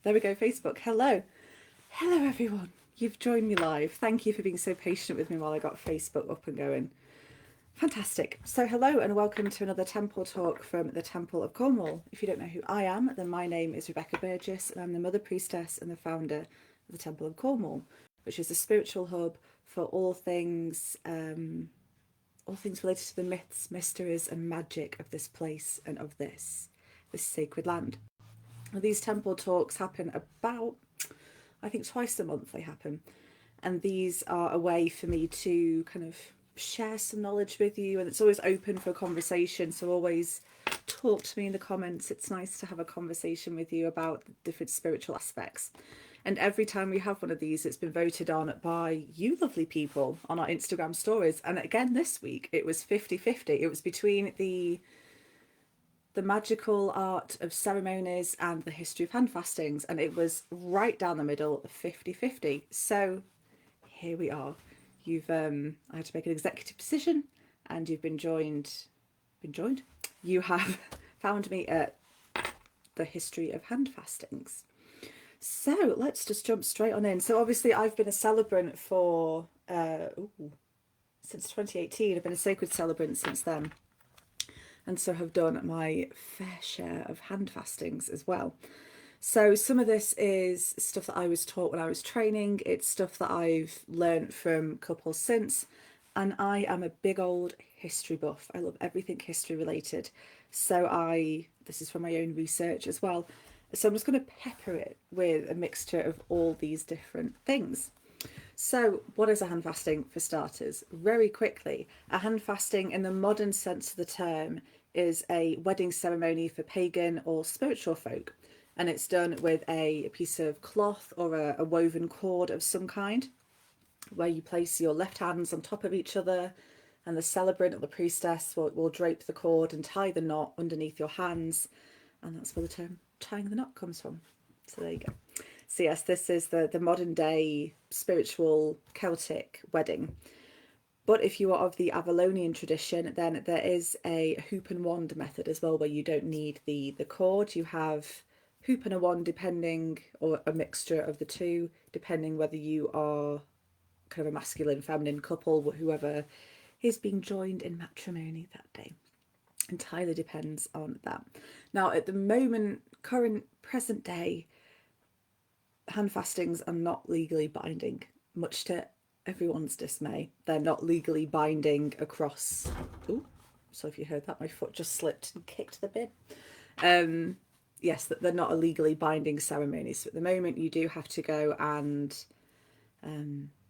There we go, Facebook. Hello. Hello, everyone. You've joined me live. Thank you for being so patient with me while I got Facebook up and going. Fantastic. So hello and welcome to another Temple Talk from the Temple of Cornwall. If you don't know who I am, then my name is Rebecca Burgess and I'm the Mother Priestess and the founder of the Temple of Cornwall, which is a spiritual hub for all things related to the myths, mysteries and magic of this place and of this sacred land. Well, these Temple Talks happen about, I think twice a month they happen. And these are a way for me to kind of share some knowledge with you, and it's always open for conversation, so always talk to me in the comments. It's nice to have a conversation with you about different spiritual aspects. And every time we have one of these, it's been voted on by you lovely people on our Instagram stories. And again this week it was 50-50. It was between the magical art of ceremonies and the history of handfastings, and it was right down the middle, 50-50. So here we are. You've I had to make an executive decision, and you've been joined. You have found me at the history of handfastings. So let's just jump straight on in. So obviously I've been a celebrant for since 2018. I've been a sacred celebrant since then, and so have done my fair share of handfastings as well. So some of this is stuff that I was taught when I was training. It's stuff that I've learned from couples since. And I am a big old history buff. I love everything history related. So this is from my own research as well. So I'm just going to pepper it with a mixture of all these different things. So what is a handfasting for starters? Very quickly, a handfasting in the modern sense of the term is a wedding ceremony for pagan or spiritual folk. And it's done with a piece of cloth or a woven cord of some kind, where you place your left hands on top of each other, and the celebrant or the priestess will drape the cord and tie the knot underneath your hands. And that's where the term tying the knot comes from. So there you go. So yes, this is the modern day spiritual Celtic wedding. But if you are of the Avalonian tradition, then there is a hoop and wand method as well, where you don't need the cord. You have hoop and a wand depending, or a mixture of the two, depending whether you are kind of a masculine, feminine couple, whoever is being joined in matrimony that day. Entirely depends on that. Now, at the moment, present day, handfastings are not legally binding, much to everyone's dismay. They're not legally binding across. Oh, so if you heard that, my foot just slipped and kicked the bin. Yes, that they're not a legally binding ceremony. So at the moment, you do have to go and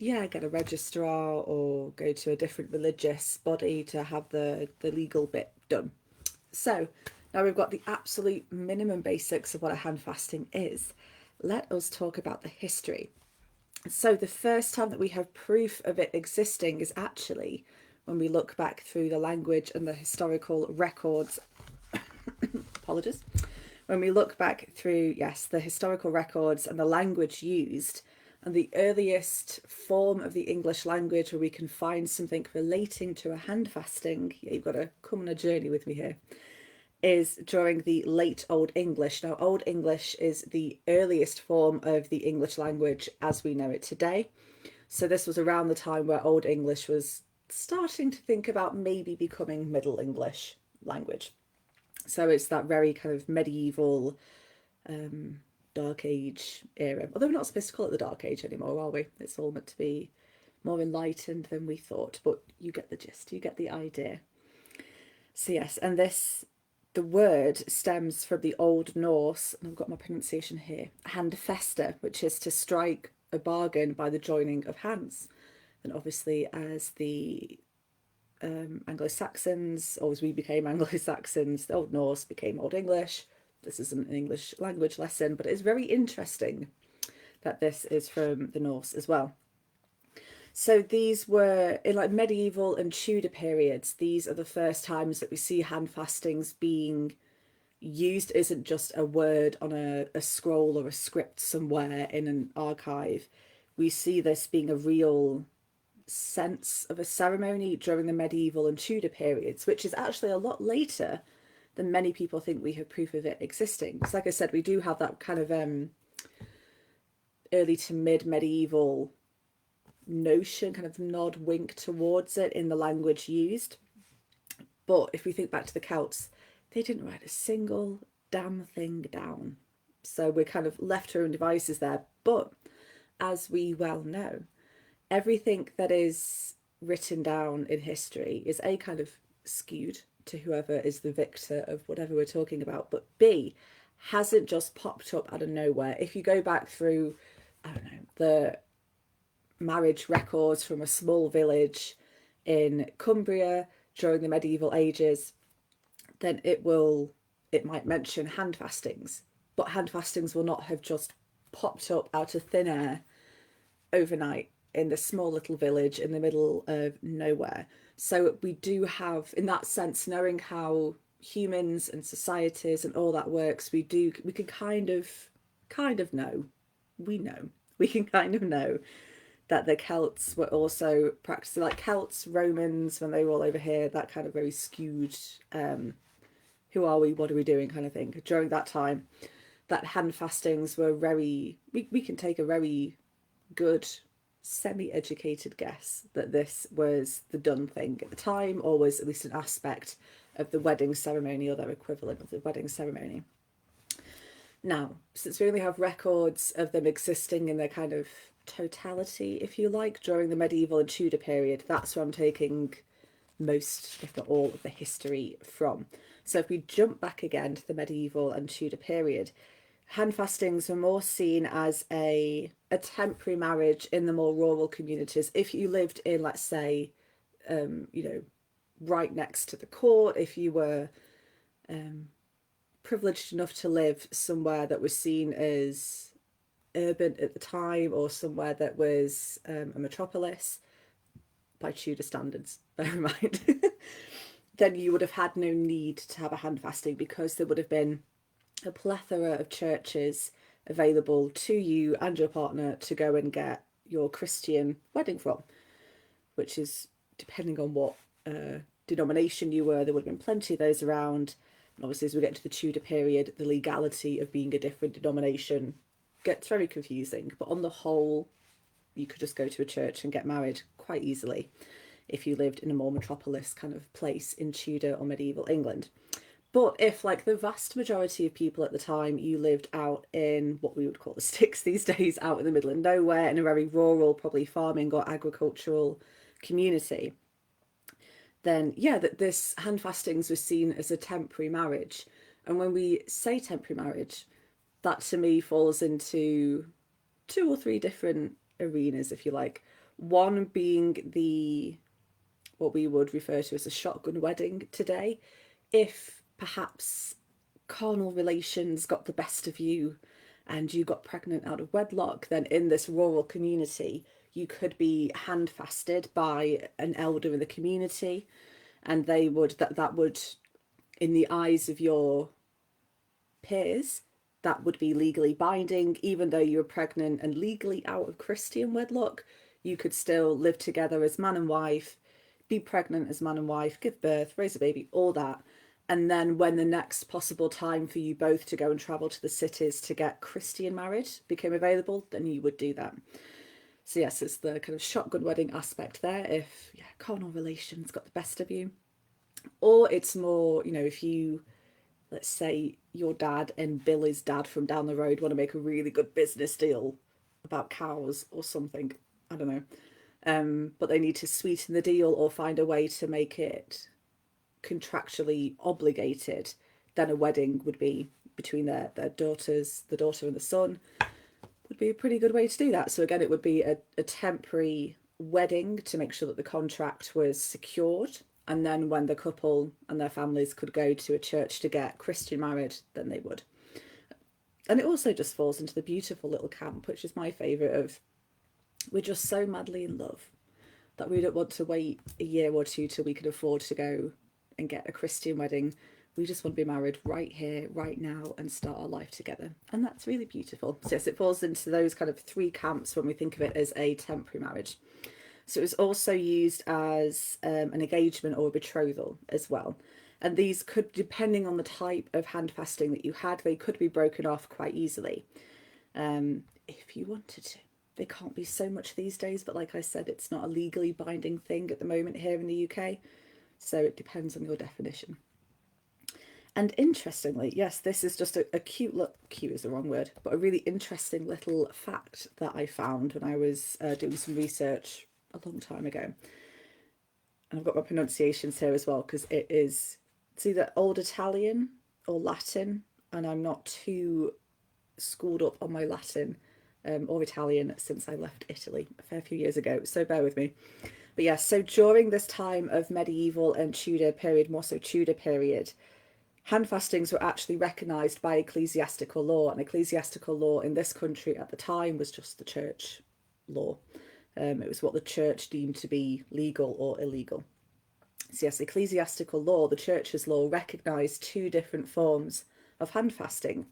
get a registrar or go to a different religious body to have the legal bit done. So now we've got the absolute minimum basics of what a handfasting is. Let us talk about the history. So the first time that we have proof of it existing is actually when we look back through the language and the historical records. Apologies. When we look back through, the historical records and the language used, and the earliest form of the English language where we can find something relating to a handfasting, you've got to come on a journey with me here, is during the late Old English. Now, Old English is the earliest form of the English language as we know it today. So this was around the time where Old English was starting to think about maybe becoming Middle English language. So it's that very kind of medieval, Dark Age era. Although we're not supposed to call it the Dark Age anymore, are we? It's all meant to be more enlightened than we thought. But you get the gist, you get the idea. So yes, and the word stems from the Old Norse, and I've got my pronunciation here, handfester, which is to strike a bargain by the joining of hands. And obviously as the Anglo-Saxons, or as we became Anglo-Saxons, the Old Norse became Old English. This isn't an English language lesson, but it's very interesting that this is from the Norse as well. So these were in like medieval and Tudor periods. These are the first times that we see handfastings being used. It isn't just a word on a scroll or a script somewhere in an archive. We see this being a real sense of a ceremony during the medieval and Tudor periods, which is actually a lot later than many people think we have proof of it existing. Because like I said, we do have that kind of early to mid medieval notion, kind of nod, wink towards it in the language used. But if we think back to the Celts, they didn't write a single damn thing down. So we're kind of left to our own devices there. But as we well know, everything that is written down in history is A, kind of skewed to whoever is the victor of whatever we're talking about, but B, hasn't just popped up out of nowhere. If you go back through, I don't know, the marriage records from a small village in Cumbria during the medieval ages, then it might mention handfastings, but handfastings will not have just popped up out of thin air overnight in this small little village in the middle of nowhere. So we do have, in that sense, knowing how humans and societies and all that works, we can kind of know, we can kind of know that the Celts were also practicing, like Celts, Romans, when they were all over here, that kind of very skewed, who are we, what are we doing kind of thing. During that time, that handfastings were we can take a very good semi-educated guess that this was the done thing at the time, or was at least an aspect of the wedding ceremony or their equivalent of the wedding ceremony. Now, since we only have records of them existing in their kind of totality, if you like, during the medieval and Tudor period, that's where I'm taking most, if not all, of the history from. So if we jump back again to the medieval and Tudor period, handfastings were more seen as a temporary marriage in the more rural communities. If you lived in, let's say, right next to the court, if you were privileged enough to live somewhere that was seen as urban at the time, or somewhere that was a metropolis by Tudor standards, bear in mind, then you would have had no need to have a handfasting, because there would have been a plethora of churches available to you and your partner to go and get your Christian wedding from, which is, depending on what denomination you were, there would have been plenty of those around. And obviously, as we get to the Tudor period, the legality of being a different denomination gets very confusing. But on the whole, you could just go to a church and get married quite easily if you lived in a more metropolis kind of place in Tudor or medieval England. But if, like the vast majority of people at the time, you lived out in what we would call the sticks these days, out in the middle of nowhere, in a very rural, probably farming or agricultural community, then yeah, that this handfastings was seen as a temporary marriage. And when we say temporary marriage, that to me falls into 2 or 3 different arenas, if you like. One being what we would refer to as a shotgun wedding today. If perhaps carnal relations got the best of you and you got pregnant out of wedlock, then in this rural community, you could be handfasted by an elder in the community, and they would, that would, in the eyes of your peers, that would be legally binding. Even though you were pregnant and legally out of Christian wedlock, you could still live together as man and wife, be pregnant as man and wife, give birth, raise a baby, all that. And then when the next possible time for you both to go and travel to the cities to get Christian married became available, then you would do that. So yes, it's the kind of shotgun wedding aspect there, if carnal relations got the best of you. Or it's more, if you, let's say your dad and Billy's dad from down the road want to make a really good business deal about cows or something, I don't know, but they need to sweeten the deal or find a way to make it contractually obligated, then a wedding would be between their daughters, the daughter and the son, would be a pretty good way to do that. So again, it would be a temporary wedding to make sure that the contract was secured, and then when the couple and their families could go to a church to get Christian married, then they would. And it also just falls into the beautiful little camp, which is my favourite, of we're just so madly in love that we don't want to wait a year or two till we can afford to go and get a Christian wedding. We just want to be married right here, right now, and start our life together. And that's really beautiful. So yes, it falls into those kind of 3 camps when we think of it as a temporary marriage. So it was also used as an engagement or a betrothal as well. And these could, depending on the type of handfasting that you had, they could be broken off quite easily. if you wanted to. They can't be so much these days, but like I said, it's not a legally binding thing at the moment here in the UK, so it depends on your definition. And interestingly, yes, this is just a cute look. Cute is the wrong word, but a really interesting little fact that I found when I was doing some research a long time ago. And I've got my pronunciations here as well, because it's either Old Italian or Latin, and I'm not too schooled up on my Latin or Italian since I left Italy a fair few years ago, so bear with me. But yes, so during this time of medieval and Tudor period, more so Tudor period, handfastings were actually recognised by ecclesiastical law, and ecclesiastical law in this country at the time was just the church law. It was what the church deemed to be legal or illegal. So yes, ecclesiastical law, the church's law, recognised two different forms of handfasting.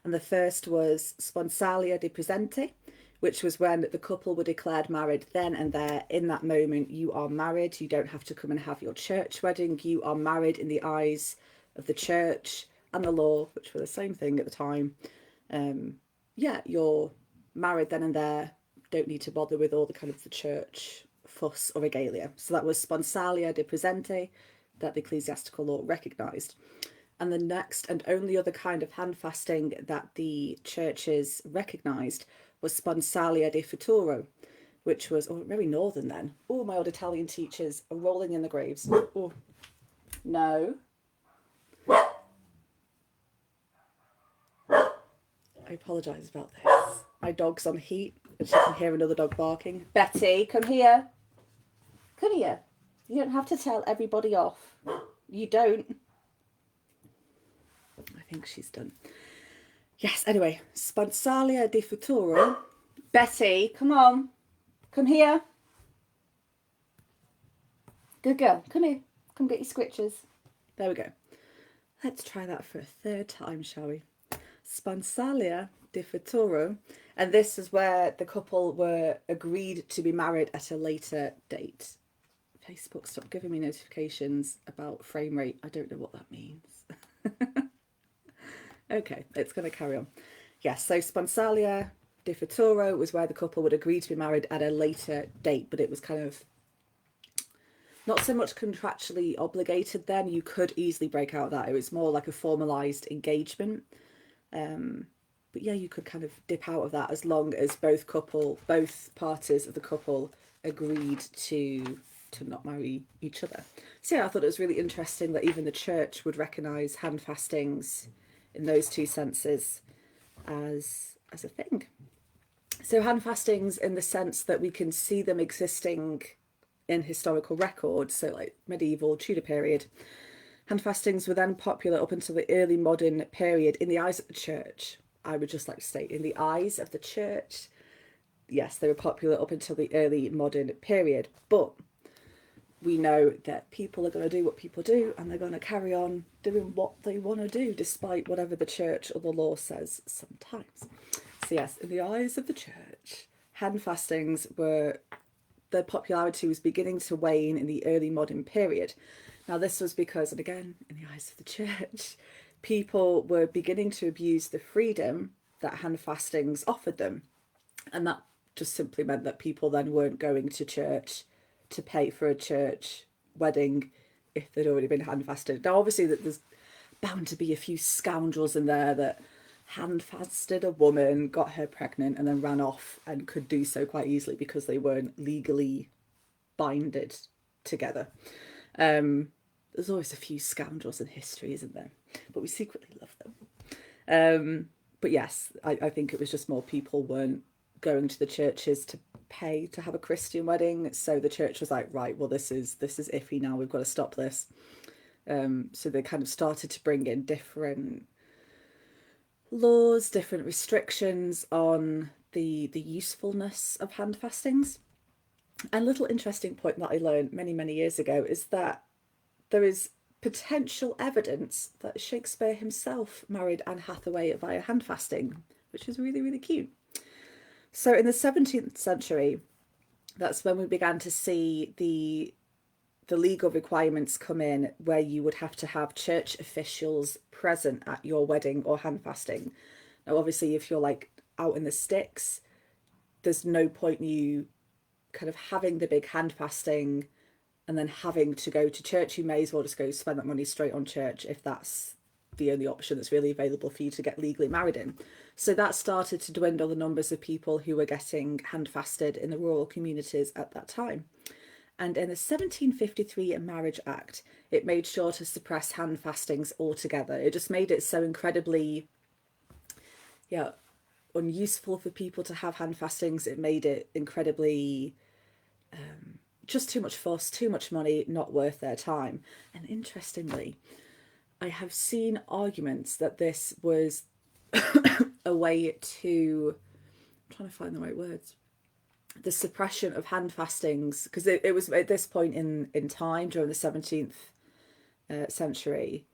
And the first was sponsalia di presente, which was when the couple were declared married then and there. In that moment, you are married. You don't have to come and have your church wedding. You are married in the eyes of the church and the law, which were the same thing at the time. Yeah, you're married then and there. Don't need to bother with all the kind of the church fuss or regalia. So that was sponsalia di presente that the ecclesiastical law recognised. And the next and only other kind of handfasting that the churches recognised was sponsalia di futuro, which was very northern then. Oh, my old Italian teachers are rolling in the graves. Oh, no. I apologise about this. My dog's on heat, and she can hear another dog barking. Betty, come here. Come here. You don't have to tell everybody off. You don't. I think she's done. Yes, anyway, sponsalia di futuro. Betty, come on. Come here. Good girl. Come here. Come get your scritches. There we go. Let's try that for a third time, shall we? Sponsalia di futuro. And this is where the couple were agreed to be married at a later date. Facebook, stop giving me notifications about frame rate. I don't know what that means. Okay, it's going to carry on. Yes, so sponsalia di futuro was where the couple would agree to be married at a later date, but it was kind of not so much contractually obligated then. You could easily break out of that. It was more like a formalised engagement. But yeah, you could kind of dip out of that as long as both parties of the couple agreed to not marry each other. So yeah, I thought it was really interesting that even the church would recognise handfastings in those two senses as a thing. So handfastings in the sense that we can see them existing in historical records, so like medieval, Tudor period. Handfastings were then popular up until the early modern period in the eyes of the church. I would just like to state, in the eyes of the church, yes, they were popular up until the early modern period. But we know that people are going to do what people do, and they're going to carry on doing what they want to do, despite whatever the church or the law says sometimes. So yes, in the eyes of the church, handfastings their popularity was beginning to wane in the early modern period. Now this was because, and again, in the eyes of the church, people were beginning to abuse the freedom that handfastings offered them. And that just simply meant that people then weren't going to church to pay for a church wedding if they'd already been handfasted. Now obviously that there's bound to be a few scoundrels in there that handfasted a woman, got her pregnant, and then ran off and could do so quite easily because they weren't legally binded together. There's always a few scoundrels in history, isn't there? But we secretly love them. But yes, I think it was just more people weren't going to the churches to pay to have a Christian wedding, so the church was like, right, well, this is iffy now, we've got to stop this. So they kind of started to bring in different laws, different restrictions on the usefulness of handfastings. And a little interesting point that I learned many years ago is that there is potential evidence that Shakespeare himself married Anne Hathaway via handfasting, which is really cute. So in the 17th century, that's when we began to see the legal requirements come in, where you would have to have church officials present at your wedding or handfasting. Now, obviously, if you're like out in the sticks, there's no point in you kind of having the big hand fasting and then having to go to church. You may as well just go spend that money straight on church if that's the only option that's really available for you to get legally married in. So that started to dwindle the numbers of people who were getting hand fasted in the rural communities at that time. And in the 1753 Marriage Act, it made sure to suppress hand fastings altogether. It just made it so incredibly, unuseful for people to have hand fastings. It made it incredibly just too much fuss, too much money, not worth their time. And interestingly, I have seen arguments that this was a way to, I'm trying to find the right words, the suppression of hand fastings, because it was at this point in time during the 17th century,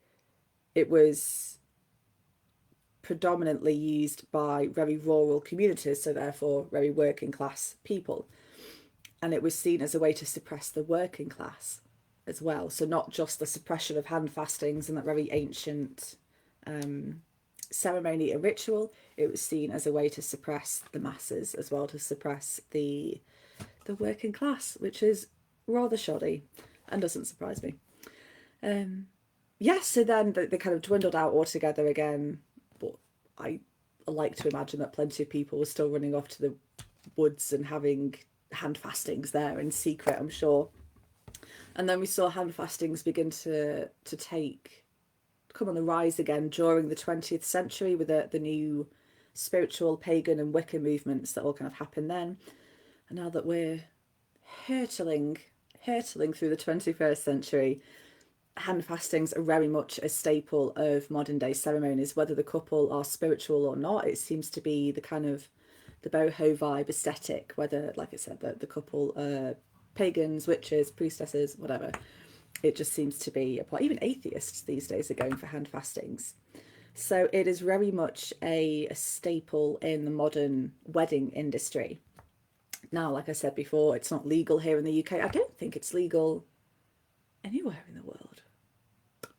it was predominantly used by very rural communities, so therefore very working class people. And it was seen as a way to suppress the working class as well. So not just the suppression of hand fastings and that very ancient ceremony and ritual, it was seen as a way to suppress the masses as well, to suppress the working class, which is rather shoddy and doesn't surprise me. So then they kind of dwindled out altogether again, but I like to imagine that plenty of people were still running off to the woods and having hand fastings there in secret, I'm sure. And then we saw hand fastings begin to come on the rise again during the 20th century with the new spiritual, pagan and Wicca movements that all kind of happened then. And now that we're hurtling through the 21st century, hand fastings are very much a staple of modern day ceremonies, whether the couple are spiritual or not. It seems to be the kind of the boho vibe aesthetic, whether, like I said, the couple are pagans, witches, priestesses, whatever. It just seems to be a part. Even atheists these days are going for hand fastings. So it is very much a staple in the modern wedding industry. Now, like I said before, it's not legal here in the UK. I don't think it's legal anywhere in the world.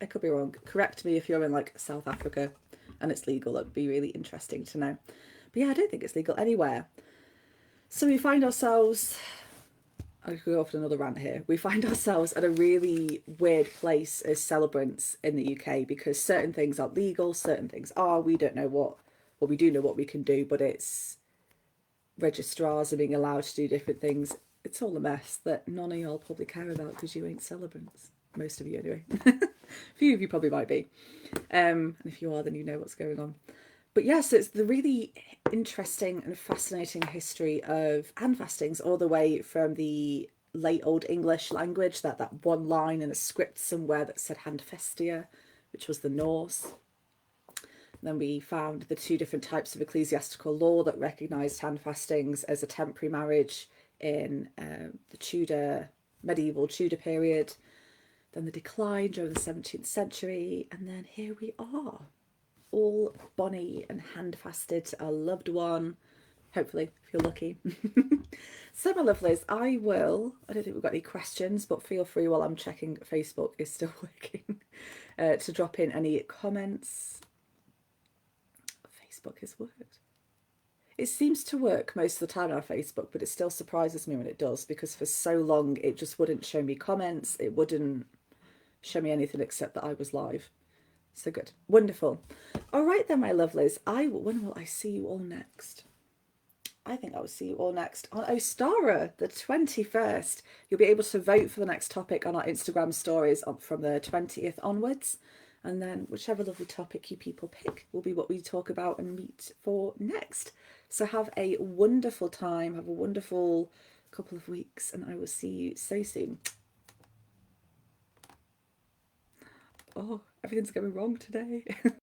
I could be wrong. Correct me if you're in like South Africa and it's legal. That'd be really interesting to know. But yeah, I don't think it's legal anywhere. So we find ourselves, I could go off on another rant here. We find ourselves at a really weird place as celebrants in the UK because certain things aren't legal, certain things are. We don't know what, well, we do know what we can do, but it's registrars are being allowed to do different things. It's all a mess that none of y'all probably care about because you ain't celebrants. Most of you anyway. A few of you probably might be. And if you are, then you know what's going on. But yes, it's the really interesting and fascinating history of hand fastings, all the way from the late Old English language, that one line in a script somewhere that said handfastia, which was the Norse. And then we found the two different types of ecclesiastical law that recognised hand fastings as a temporary marriage in the medieval Tudor period. Then the decline during the 17th century, and then here we are, all bonny and hand-fasted to a loved one, hopefully, if you're lucky. So, my lovelies, I don't think we've got any questions, but feel free while I'm checking Facebook is still working, to drop in any comments. Facebook has worked. It seems to work most of the time on Facebook, but it still surprises me when it does, because for so long it just wouldn't show me comments, it wouldn't show me anything except that I was live. So good. Wonderful. All right then, my lovelies. When will I see you all next? I think I will see you all next on Ostara, the 21st. You'll be able to vote for the next topic on our Instagram stories from the 20th onwards. And then whichever lovely topic you people pick will be what we talk about and meet for next. So have a wonderful time. Have a wonderful couple of weeks. And I will see you so soon. Oh, everything's going wrong today.